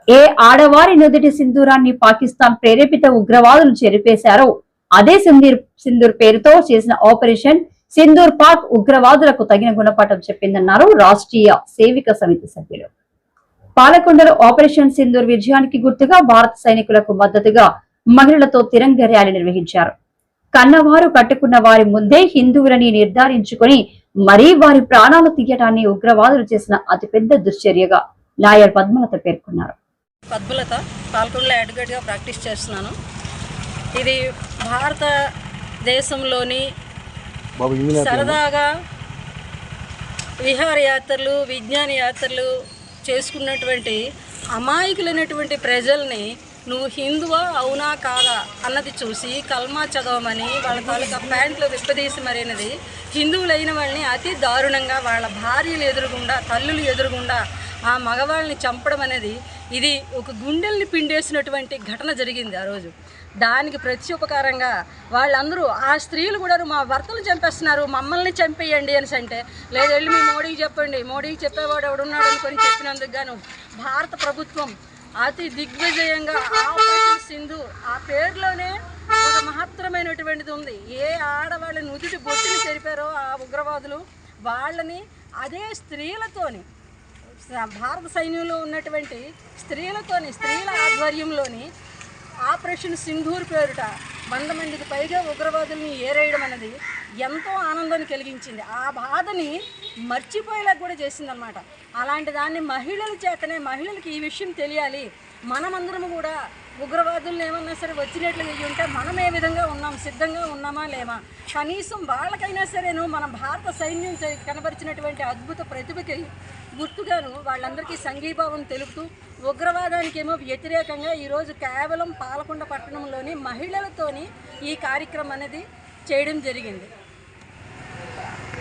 ఏ ఆడవారి నుదుటి సింధూరాన్ని పాకిస్తాన్ ప్రేరేపిత ఉగ్రవాదులు చెరిపేశారో అదే సింధూర్ పేరుతో చేసిన ఆపరేషన్ సింధూర్ పాక్ ఉగ్రవాదులకు తగిన గుణపాఠం చెప్పిందన్నారు రాష్ట్రీయ సేవిక సమితి సభ్యులు. పాలకొండలో ఆపరేషన్ సింధూర్ విజయానికి గుర్తుగా భారత సైనికులకు మద్దతుగా మహిళలతో తిరంగ ర్యాలీ నిర్వహించారు. కన్నవారు కట్టుకున్న వారి ముందే హిందువులని నిర్ధారించుకుని మరీ వారి ప్రాణాలు తీయటాన్ని ఉగ్రవాదులు చేసిన అతిపెద్ద దుశ్చర్యగా లాయర్ పద్మలత పేర్కొన్నారు. పద్మలత పాలకొండలో అడ్వకేట్గా ప్రాక్టీస్ చేస్తున్నాను. ఇది భారతదేశంలోని సరదాగా విహారయాత్రలు విజ్ఞాన యాత్రలు చేసుకున్నటువంటి అమాయకులైనటువంటి ప్రజల్ని నువ్వు హిందువా అవునా కాదా అన్నది చూసి కల్మా చదవమని వాళ్ళ తాలూకా ప్యాంట్లు విప్పదీసి మరైనది హిందువులైన వాళ్ళని అతి దారుణంగా వాళ్ళ భార్యలు ఎదురుగుండా తల్లులు ఎదురుగుండా ఆ మగవాళ్ళని చంపడం అనేది ఇది ఒక గుండెల్ని పిండేసినటువంటి ఘటన జరిగింది ఆ రోజు. దానికి ప్రత్యుపకారంగా వాళ్ళందరూ ఆ స్త్రీలు కూడా మా భర్తలు చంపేస్తున్నారు మమ్మల్ని చంపేయండి అని అంటే లేదు వెళ్ళి మీ మోడీకి చెప్పండి, మోడీకి చెప్పేవాడు ఎవడున్నాడు అనుకొని చెప్పినందుకు గాను భారత ప్రభుత్వం అతి దిగ్విజయంగా ఆపరేషన్ సింధు ఆ పేరులోనే ఒక మహత్తరమైనటువంటిది ఉంది. ఏ ఆడవాళ్ళ నుదుటి బొట్టుని చెరిపారో ఆ ఉగ్రవాదులు వాళ్ళని అదే స్త్రీలతోని భారత సైన్యంలో ఉన్నటువంటి స్త్రీల ఆధ్వర్యంలోని ఆపరేషన్ సింధూర్ పేరుట 100 మందికి పైగా ఉగ్రవాదుల్ని ఏరేయడం అనేది ఎంతో ఆనందాన్ని కలిగించింది. ఆ బాధని మర్చిపోయేలా కూడా చేసిందనమాట. అలాంటి దాన్ని మహిళల చేతనే మహిళలకి ఈ విషయం తెలియాలి. మనమందరము కూడా ఉగ్రవాదులను ఏమన్నా సరే వచ్చినట్లు ఉంటే మనం ఏ విధంగా ఉన్నాం, సిద్ధంగా ఉన్నామా లేమా, కనీసం వాళ్ళకైనా సరేను మన భారత సైన్యం కనబరిచినటువంటి అద్భుత ప్రతిభకి గుర్తుగాను వాళ్ళందరికీ సంఘీభావం తెలుపుతూ ఉగ్రవాదానికి ఏమో వ్యతిరేకంగా ఈరోజు కేవలం పాలకొండ పట్టణంలోని మహిళలతోని ఈ కార్యక్రమం అనేది చేయడం జరిగింది.